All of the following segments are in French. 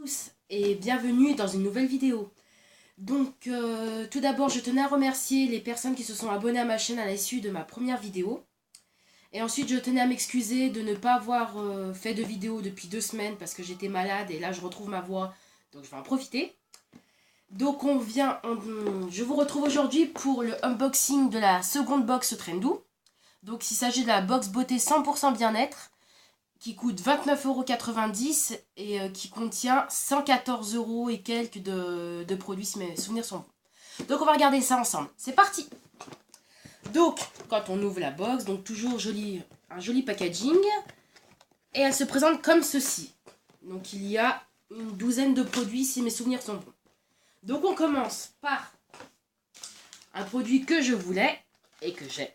tous et bienvenue dans une nouvelle vidéo. Donc tout d'abord je tenais à remercier les personnes qui se sont abonnées à ma chaîne à l'issue de ma première vidéo. Et ensuite je tenais à m'excuser de ne pas avoir fait de vidéo depuis 2 semaines parce que j'étais malade et là je retrouve ma voix, donc je vais en profiter. Donc je vous retrouve aujourd'hui pour le unboxing de la seconde box Trendoo. Donc il s'agit de la box beauté 100% bien-être qui coûte 29,90 € et qui contient 114 € et quelques de produits si mes souvenirs sont bons. Donc on va regarder ça ensemble. C'est parti. Donc quand on ouvre la box, donc toujours un joli packaging. Et elle se présente comme ceci. Donc il y a une douzaine de produits si mes souvenirs sont bons. Donc on commence par un produit que je voulais et que j'ai.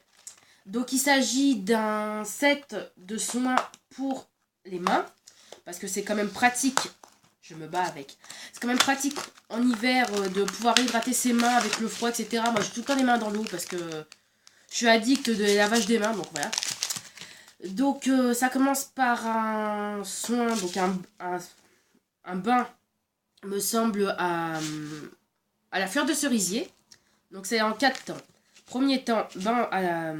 Donc il s'agit d'un set de soins pour les mains, parce que c'est quand même pratique, je me bats avec, c'est quand même pratique en hiver de pouvoir hydrater ses mains avec le froid, etc. Moi j'ai tout le temps les mains dans l'eau parce que je suis addict de lavage des mains, donc voilà. Donc ça commence par un soin, donc un bain, me semble, à la fleur de cerisier. Donc c'est en 4 temps. Premier temps, bain à la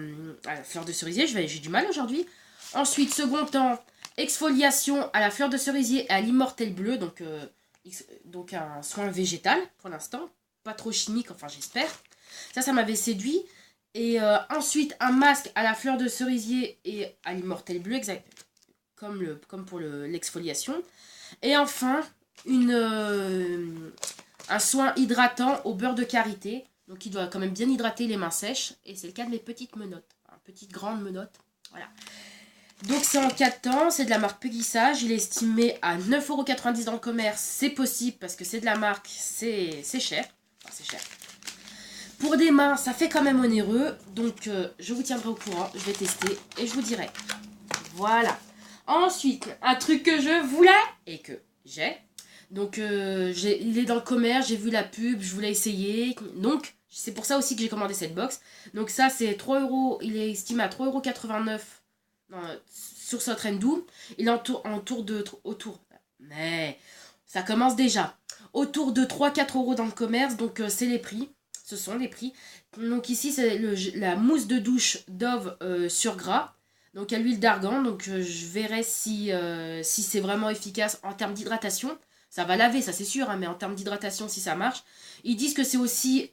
fleur de cerisier, j'ai du mal aujourd'hui. Ensuite, second temps, exfoliation à la fleur de cerisier et à l'immortel bleu, donc un soin végétal pour l'instant, pas trop chimique, enfin j'espère. Ça m'avait séduit. Et ensuite, un masque à la fleur de cerisier et à l'immortel bleu, exact, comme pour l'exfoliation. Et enfin, un soin hydratant au beurre de karité. Donc il doit quand même bien hydrater les mains sèches. Et c'est le cas de mes petites menottes. Petites grandes menottes. Voilà. Donc c'est en 4 temps. C'est de la marque Peguissage. Il est estimé à 9,90 € dans le commerce. C'est possible parce que c'est de la marque. C'est cher. Enfin, c'est cher. Pour des mains, ça fait quand même onéreux. Donc je vous tiendrai au courant. Je vais tester et je vous dirai. Voilà. Ensuite, un truc que je voulais et que j'ai. Donc il est dans le commerce, j'ai vu la pub, je voulais essayer. Donc c'est pour ça aussi que j'ai commandé cette box. Donc ça c'est 3 €, il est estimé à 3,89 € sur ce Trendoo. Il est mais ça commence déjà. Autour de 3-4 € dans le commerce, donc c'est les prix. Ce sont les prix. Donc ici c'est la mousse de douche Dove sur gras. Donc à l'huile d'argan, donc je verrai si c'est vraiment efficace en termes d'hydratation. Ça va laver, ça c'est sûr, hein, mais en termes d'hydratation, si ça marche. Ils disent que c'est aussi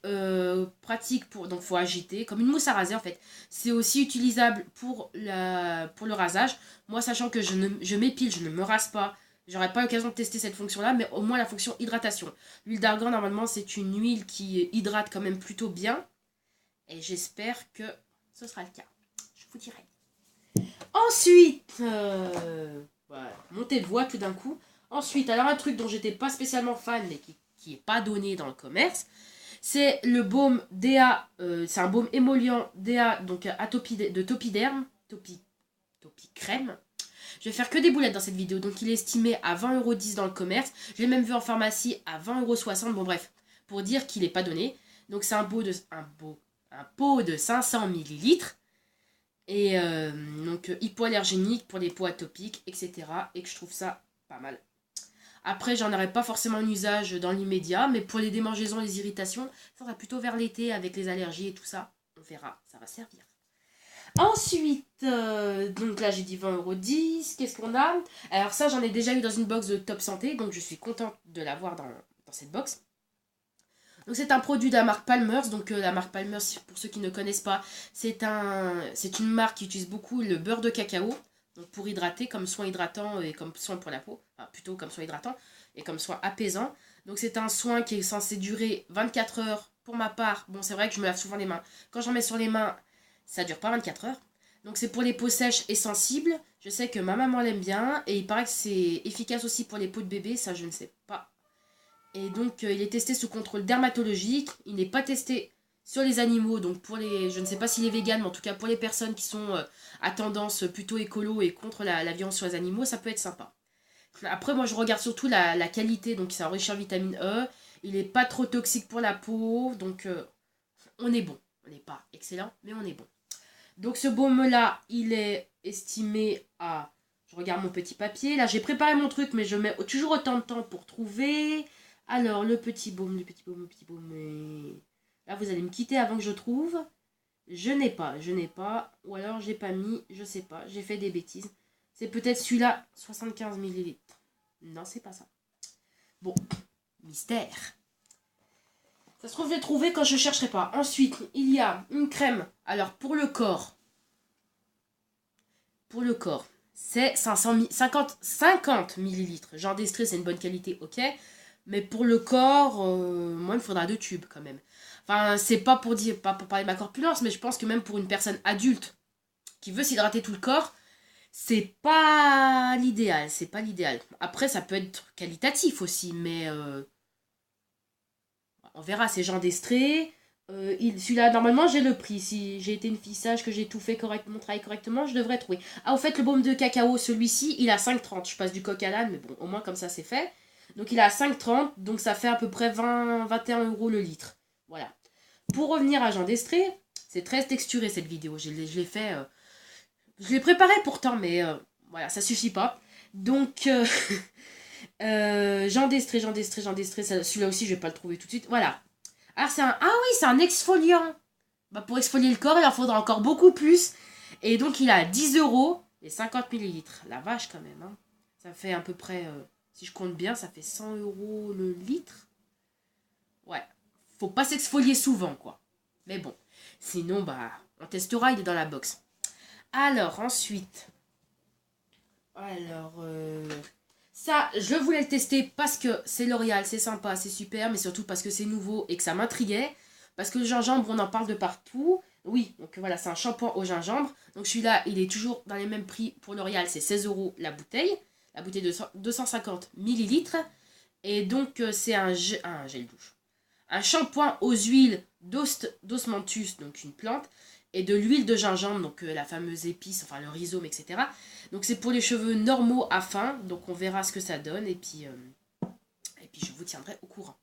pratique pour... Donc, il faut agiter, comme une mousse à raser, en fait. C'est aussi utilisable pour le rasage. Moi, sachant que je m'épile, je ne me rase pas, j'aurais pas l'occasion de tester cette fonction-là, mais au moins la fonction hydratation. L'huile d'argan, normalement, c'est une huile qui hydrate quand même plutôt bien. Et j'espère que ce sera le cas. Je vous dirai. Ensuite, voilà, montée de voix tout d'un coup. Ensuite, alors un truc dont j'étais pas spécialement fan, mais qui est pas donné dans le commerce, c'est le baume DA, c'est un baume émollient DA, donc de Topiderm, Topi Crème. Je vais faire que des boulettes dans cette vidéo, donc il est estimé à 20,10 € dans le commerce. Je l'ai même vu en pharmacie à 20,60 €, bon bref, pour dire qu'il n'est pas donné. Donc c'est un pot de 500 ml. Et donc hypoallergénique pour les peaux atopiques, etc. Et que je trouve ça pas mal. Après, j'en aurais pas forcément un usage dans l'immédiat, mais pour les démangeaisons, les irritations, ça sera plutôt vers l'été avec les allergies et tout ça. On verra, ça va servir. Ensuite, donc là j'ai dit 20,10 €. Qu'est-ce qu'on a? Alors ça, j'en ai déjà eu dans une box de Top Santé, donc je suis contente de l'avoir dans cette box. Donc c'est un produit de la marque Palmer's. Donc la marque Palmer's, pour ceux qui ne connaissent pas, c'est une marque qui utilise beaucoup le beurre de cacao, donc pour hydrater, comme soin hydratant et comme soin pour la peau. Enfin, plutôt comme soin hydratant et comme soin apaisant. Donc c'est un soin qui est censé durer 24 heures pour ma part. Bon, c'est vrai que je me lave souvent les mains. Quand j'en mets sur les mains, ça dure pas 24 heures. Donc c'est pour les peaux sèches et sensibles. Je sais que ma maman l'aime bien et il paraît que c'est efficace aussi pour les peaux de bébé. Ça, je ne sais pas. Et donc, il est testé sous contrôle dermatologique. Il n'est pas testé sur les animaux. Donc, je ne sais pas s'il est vegan, mais en tout cas, pour les personnes qui sont à tendance plutôt écolo et contre la violence sur les animaux, ça peut être sympa. Après, moi, je regarde surtout la qualité. Donc, c'est enrichi en vitamine E. Il n'est pas trop toxique pour la peau. Donc, on est bon. On n'est pas excellent, mais on est bon. Donc, ce baume-là, il est estimé à... Je regarde mon petit papier. Là, j'ai préparé mon truc, mais je mets toujours autant de temps pour trouver. Alors, le petit baume, le petit baume, le petit baume. Là, vous allez me quitter avant que je trouve. Je n'ai pas. Ou alors, j'ai pas mis, je sais pas. J'ai fait des bêtises. C'est peut-être celui-là, 75 millilitres. Non, c'est pas ça. Bon, mystère. Ça se trouve, je vais trouver quand je chercherai pas. Ensuite, il y a une crème. Alors, pour le corps. C'est 50 millilitres. Genre d'estrée, c'est une bonne qualité, ok. Mais pour le corps, moi, il me faudra 2 tubes quand même. Enfin, c'est pas pour parler de ma corpulence, mais je pense que même pour une personne adulte qui veut s'hydrater tout le corps, c'est pas l'idéal. Après, ça peut être qualitatif aussi, mais on verra. C'est Jean d'Estrée. Celui-là, normalement, j'ai le prix. Si j'ai été une fille sage, que j'ai tout fait correctement, mon travail correctement, je devrais trouver. Ah, au fait, le baume de cacao, celui-ci, il a 5,30. Je passe du coq à l'âne, mais bon, au moins comme ça, c'est fait. Donc, il a 5,30. Donc, ça fait à peu près 21 € le litre. Voilà. Pour revenir à Jean d'Estrée, c'est très texturé cette vidéo. Je l'ai fait. Je l'ai préparé pourtant, mais voilà, ça suffit pas. Donc, Jean d'Estrée, celui-là aussi, je vais pas le trouver tout de suite. Voilà. Ah oui, c'est un exfoliant. Bah, pour exfolier le corps, il en faudra encore beaucoup plus. Et donc, il a 10 € et 50 millilitres. La vache, quand même. Hein. Ça fait à peu près, si je compte bien, ça fait 100 € le litre. Ouais. Faut pas s'exfolier souvent, quoi. Mais bon. Sinon, bah, on testera, il est dans la box. Alors, ensuite. Ça, je voulais le tester parce que c'est L'Oréal, c'est sympa, c'est super, mais surtout parce que c'est nouveau et que ça m'intriguait. Parce que le gingembre, on en parle de partout. Oui, donc voilà, c'est un shampoing au gingembre. Donc celui-là, il est toujours dans les mêmes prix pour L'Oréal, c'est 16 € la bouteille. La bouteille de 250 millilitres. Et donc, c'est un gel douche. Un shampoing aux huiles d'osmanthus, donc une plante, et de l'huile de gingembre, donc la fameuse épice, enfin le rhizome, etc. Donc c'est pour les cheveux normaux à fin, donc on verra ce que ça donne, et puis je vous tiendrai au courant.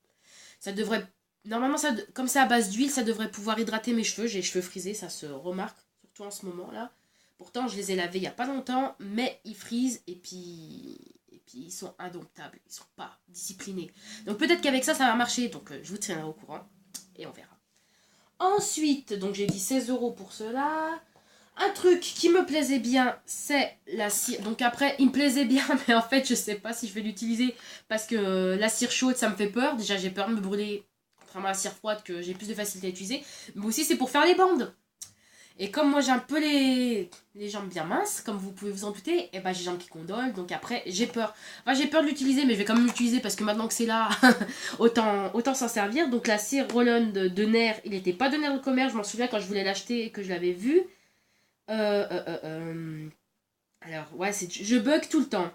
Ça devrait, normalement, comme c'est à base d'huile, ça devrait pouvoir hydrater mes cheveux. J'ai les cheveux frisés, ça se remarque, surtout en ce moment-là. Pourtant, je les ai lavés il n'y a pas longtemps, mais ils frisent, et puis ils sont indomptables, ils sont pas disciplinés. Donc peut-être qu'avec ça, ça va marcher, donc je vous tiendrai au courant, et on verra. Ensuite, donc j'ai dit 16 € pour cela. Un truc qui me plaisait bien, c'est la cire. Donc après, il me plaisait bien, mais en fait, je sais pas si je vais l'utiliser parce que la cire chaude, ça me fait peur. Déjà, j'ai peur de me brûler, contrairement à la cire froide que j'ai plus de facilité à utiliser. Mais aussi, c'est pour faire les bandes. Et comme moi, j'ai un peu les jambes bien minces, comme vous pouvez vous en douter, et ben j'ai les jambes qui condolent, donc après, j'ai peur. Enfin, j'ai peur de l'utiliser, mais je vais quand même l'utiliser parce que maintenant que c'est là, autant s'en servir. Donc la cire Roll-On de Nair, il n'était pas donné au commerce, je m'en souviens quand je voulais l'acheter et que je l'avais vu. Alors, ouais, je bug tout le temps.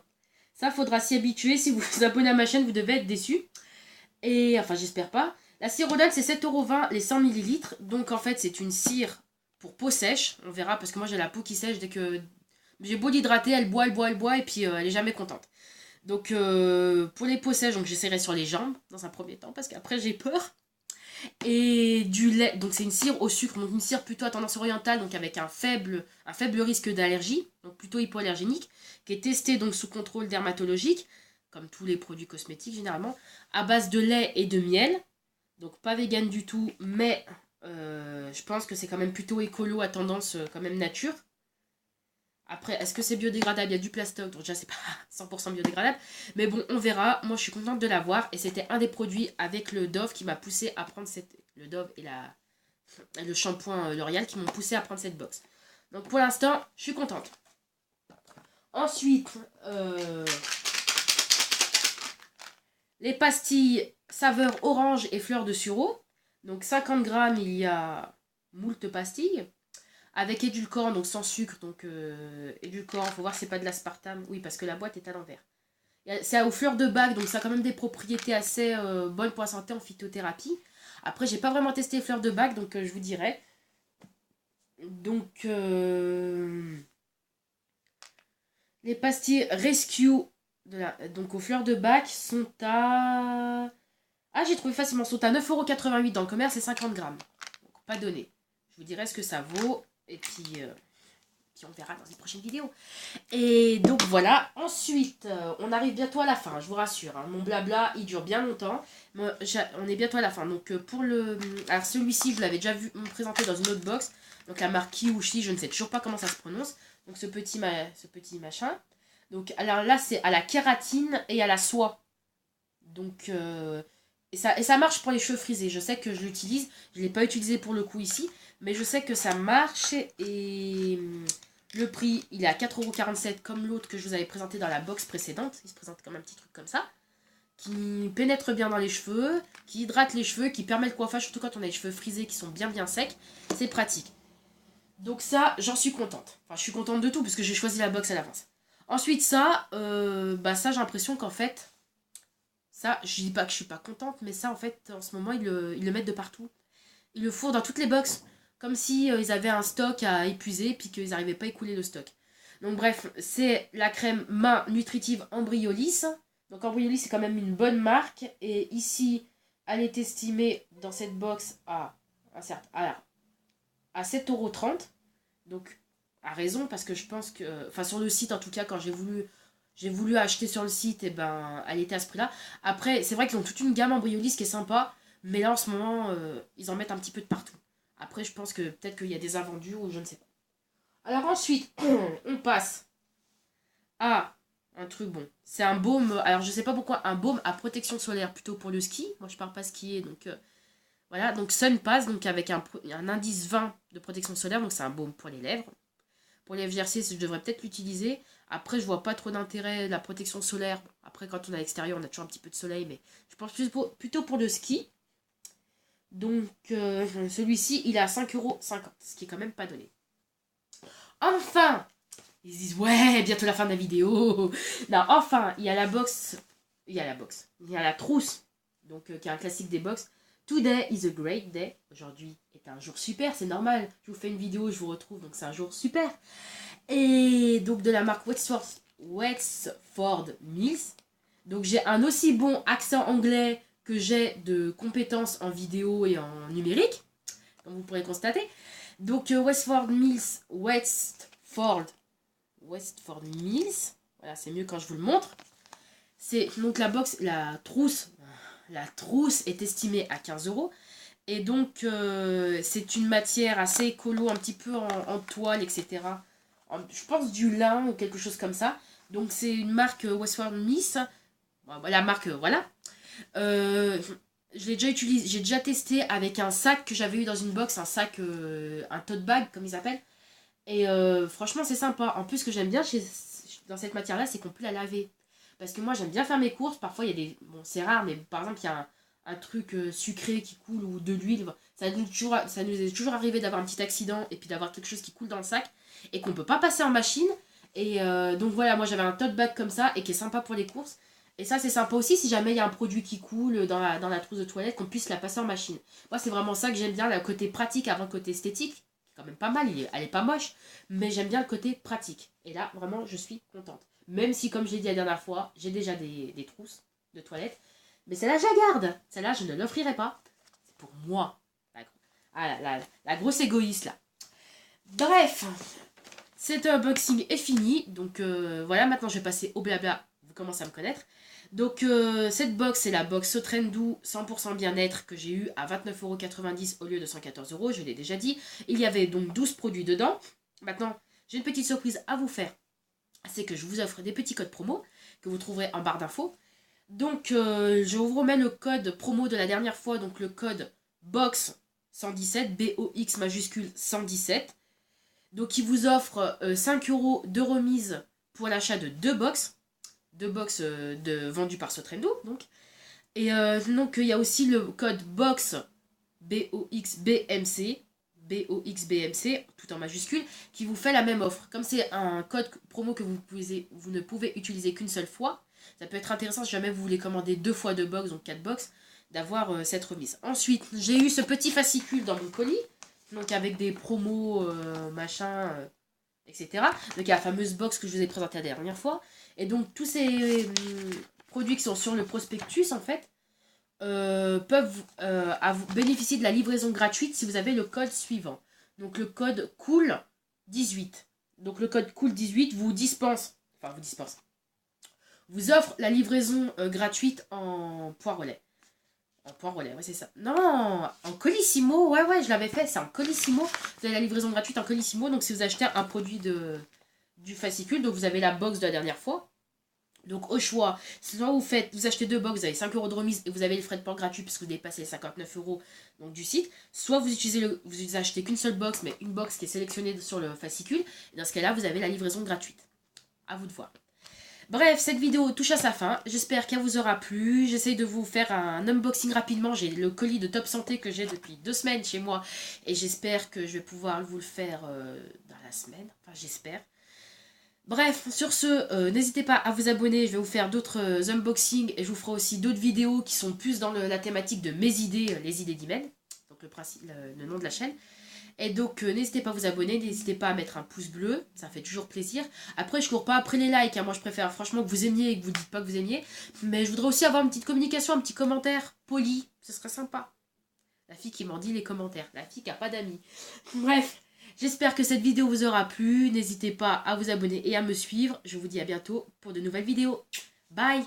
Ça, faudra s'y habituer. Si vous vous abonnez à ma chaîne, vous devez être déçus. Et, enfin, j'espère pas. La cire Roll-On, c'est 7,20 € les 100 millilitres. Donc, en fait, c'est une cire pour peau sèche. On verra, parce que moi, j'ai la peau qui sèche dès que... J'ai beau l'hydrater, elle boit, et puis elle est jamais contente. Donc, pour les peaux sèches, donc j'essaierai sur les jambes, dans un premier temps, parce qu'après, j'ai peur. Et du lait, donc c'est une cire au sucre, donc une cire plutôt à tendance orientale, donc avec un faible risque d'allergie, donc plutôt hypoallergénique, qui est testée donc sous contrôle dermatologique, comme tous les produits cosmétiques généralement, à base de lait et de miel, donc pas vegan du tout, mais je pense que c'est quand même plutôt écolo à tendance quand même nature. Après, est-ce que c'est biodégradable? Il y a du plastoc, donc déjà c'est pas 100% biodégradable. Mais bon, on verra. Moi, je suis contente de l'avoir. Et c'était un des produits avec le Dove qui m'a poussé à prendre le Dove et le shampoing L'Oréal qui m'ont poussé à prendre cette box. Donc pour l'instant, je suis contente. Ensuite, les pastilles saveur orange et fleur de sureau. Donc 50 grammes, il y a moult pastilles. Avec édulcorant, donc sans sucre, donc édulcorant, faut voir si c'est pas de l'aspartame. Oui, parce que la boîte est à l'envers. C'est aux fleurs de bac, donc ça a quand même des propriétés assez bonnes pour la santé en phytothérapie. Après, j'ai pas vraiment testé les fleurs de bac, donc je vous dirai. Donc, les pastilles Rescue, donc aux fleurs de bac, sont à... Ah, j'ai trouvé facilement, sont à 9,88 € dans le commerce et 50 grammes. Donc, pas donné. Je vous dirai ce que ça vaut. Et puis qui on verra dans une prochaine vidéo. Et donc voilà, ensuite, on arrive bientôt à la fin, je vous rassure. Hein. Mon blabla, il dure bien longtemps. Moi, on est bientôt à la fin. Donc pour le... Alors celui-ci, je l'avais déjà vu me présenter dans une autre box. Donc la marque Kiushi, je ne sais toujours pas comment ça se prononce. Donc ce petit machin. Donc alors là, c'est à la kératine et à la soie. Donc... Et ça marche pour les cheveux frisés. Je sais que je l'utilise. Je ne l'ai pas utilisé pour le coup ici. Mais je sais que ça marche. Et le prix, il est à 4,47 € comme l'autre que je vous avais présenté dans la box précédente. Il se présente comme un petit truc comme ça. Qui pénètre bien dans les cheveux. Qui hydrate les cheveux. Qui permet le coiffage. Surtout quand on a les cheveux frisés qui sont bien secs. C'est pratique. Donc ça, j'en suis contente. Enfin, je suis contente de tout parce que j'ai choisi la box à l'avance. Ensuite, ça, ça j'ai l'impression qu'en fait... Ça, je dis pas que je suis pas contente, mais ça, en fait, en ce moment, ils le mettent de partout. Ils le fourrent dans toutes les box, comme si ils avaient un stock à épuiser, puis qu'ils n'arrivaient pas à écouler le stock. Donc bref, c'est la crème main nutritive Embryolis. Donc Embryolis, c'est quand même une bonne marque. Et ici, elle est estimée dans cette box à 7,30 €. Donc, à raison, parce que je pense que... Enfin, sur le site, en tout cas, quand j'ai voulu acheter sur le site, et ben, elle était à ce prix-là. Après, c'est vrai qu'ils ont toute une gamme Embryolis qui est sympa, mais là, en ce moment, ils en mettent un petit peu de partout. Après, je pense que peut-être qu'il y a des invendus ou je ne sais pas. Alors ensuite, on passe à un truc bon. C'est un baume, alors je sais pas pourquoi, un baume à protection solaire plutôt pour le ski. Moi, je pars pas skier, donc voilà. Donc Sun Pass, donc avec un indice 20 de protection solaire, donc c'est un baume pour les lèvres. Pour les FGRC, je devrais peut-être l'utiliser. Après, je vois pas trop d'intérêt la protection solaire. Après, quand on est à l'extérieur, on a toujours un petit peu de soleil, mais je pense plutôt pour le ski. Donc, celui-ci, il est à 5,50 €, ce qui est quand même pas donné. Enfin, ils se disent, ouais, bientôt la fin de la vidéo. Non, enfin, il y a la trousse, donc qui est un classique des box. Today is a great day. Aujourd'hui est un jour super, c'est normal. Je vous fais une vidéo, je vous retrouve, donc c'est un jour super. Et donc de la marque Wexford Mills. Donc j'ai un aussi bon accent anglais que j'ai de compétences en vidéo et en numérique, comme vous pourrez constater. Donc Wexford Mills, voilà, c'est mieux quand je vous le montre. C'est donc la trousse est estimée à 15 €. Et donc c'est une matière assez écolo, un petit peu en toile, etc. Je pense du lin ou quelque chose comme ça. Donc c'est une marque Wexford Mills. La marque, voilà. Je l'ai déjà utilisé, j'ai déjà testé avec un sac que j'avais eu dans une box, un sac, un tote bag comme ils appellent. Et franchement c'est sympa. En plus ce que j'aime bien dans cette matière là, c'est qu'on peut la laver. Parce que moi j'aime bien faire mes courses, parfois il y a des... Bon c'est rare, mais par exemple il y a un truc sucré qui coule ou de l'huile. Ça nous est toujours arrivé d'avoir un petit accident et puis d'avoir quelque chose qui coule dans le sac et qu'on peut pas passer en machine. Et donc voilà, moi j'avais un tote bag comme ça et qui est sympa pour les courses. Et ça c'est sympa aussi si jamais il y a un produit qui coule dans la trousse de toilette, qu'on puisse la passer en machine. Moi c'est vraiment ça que j'aime bien, le côté pratique avant le côté esthétique, qui est quand même pas mal, elle est pas moche, mais j'aime bien le côté pratique. Et là vraiment je suis contente. Même si comme je l'ai dit la dernière fois, j'ai déjà des trousses de toilette. Mais celle-là je la garde, celle-là je ne l'offrirai pas. C'est pour moi. La grosse égoïste là. Bref, cet unboxing est fini. Donc voilà, maintenant je vais passer au blabla. Vous commencez à me connaître. Donc cette box, c'est la box Sotrendu 100% bien-être que j'ai eu à 29,90 € au lieu de 114 €. Je l'ai déjà dit. Il y avait donc 12 produits dedans. Maintenant, j'ai une petite surprise à vous faire. C'est que je vous offre des petits codes promo que vous trouverez en barre d'infos. Donc je vous remets le code promo de la dernière fois. Donc le code BOX 117, BOX majuscule 117. Donc il vous offre 5 € de remise pour l'achat de 2 box. 2 box vendues par Sotrendu. Donc. Et donc il y a aussi le code BOX BOXBMC. BOXBMC, tout en majuscule, qui vous fait la même offre. Comme c'est un code promo que vous ne pouvez utiliser qu'une seule fois, ça peut être intéressant si jamais vous voulez commander 2 fois 2 box, donc 4 box, d'avoir cette remise. Ensuite, j'ai eu ce petit fascicule dans mon colis, donc avec des promos, machin, etc. Donc il y a la fameuse box que je vous ai présentée la dernière fois. Et donc tous ces produits qui sont sur le prospectus, en fait, peuvent bénéficier de la livraison gratuite si vous avez le code suivant. Donc le code COOL18. Donc le code COOL18 vous offre la livraison gratuite en poids relais. En point relais, ouais, c'est ça. Non, en Colissimo, ouais, je l'avais fait, c'est en Colissimo. Vous avez la livraison gratuite en Colissimo, donc si vous achetez un produit du fascicule, donc vous avez la box de la dernière fois. Donc au choix, soit vous achetez 2 box, vous avez 5 € de remise et vous avez les frais de port gratuits parce que vous dépassez les 59 € donc, du site. Soit vous achetez qu'une seule box, mais une box qui est sélectionnée sur le fascicule. Et dans ce cas-là, vous avez la livraison gratuite. À vous de voir. Bref, cette vidéo touche à sa fin. J'espère qu'elle vous aura plu. J'essaye de vous faire un unboxing rapidement. J'ai le colis de Top Santé que j'ai depuis 2 semaines chez moi. Et j'espère que je vais pouvoir vous le faire dans la semaine. Enfin, j'espère. Bref, sur ce, n'hésitez pas à vous abonner. Je vais vous faire d'autres unboxings. Et je vous ferai aussi d'autres vidéos qui sont plus dans la thématique de mes idées, les idées d'Imen. Donc le nom de la chaîne. Et donc, n'hésitez pas à vous abonner, n'hésitez pas à mettre un pouce bleu, ça fait toujours plaisir. Après, je cours pas après les likes, hein. Moi je préfère franchement que vous aimiez et que vous dites pas que vous aimiez. Mais je voudrais aussi avoir une petite communication, un petit commentaire poli, ce serait sympa. La fille qui m'en dit les commentaires, la fille qui a pas d'amis. Bref, j'espère que cette vidéo vous aura plu. N'hésitez pas à vous abonner et à me suivre. Je vous dis à bientôt pour de nouvelles vidéos. Bye!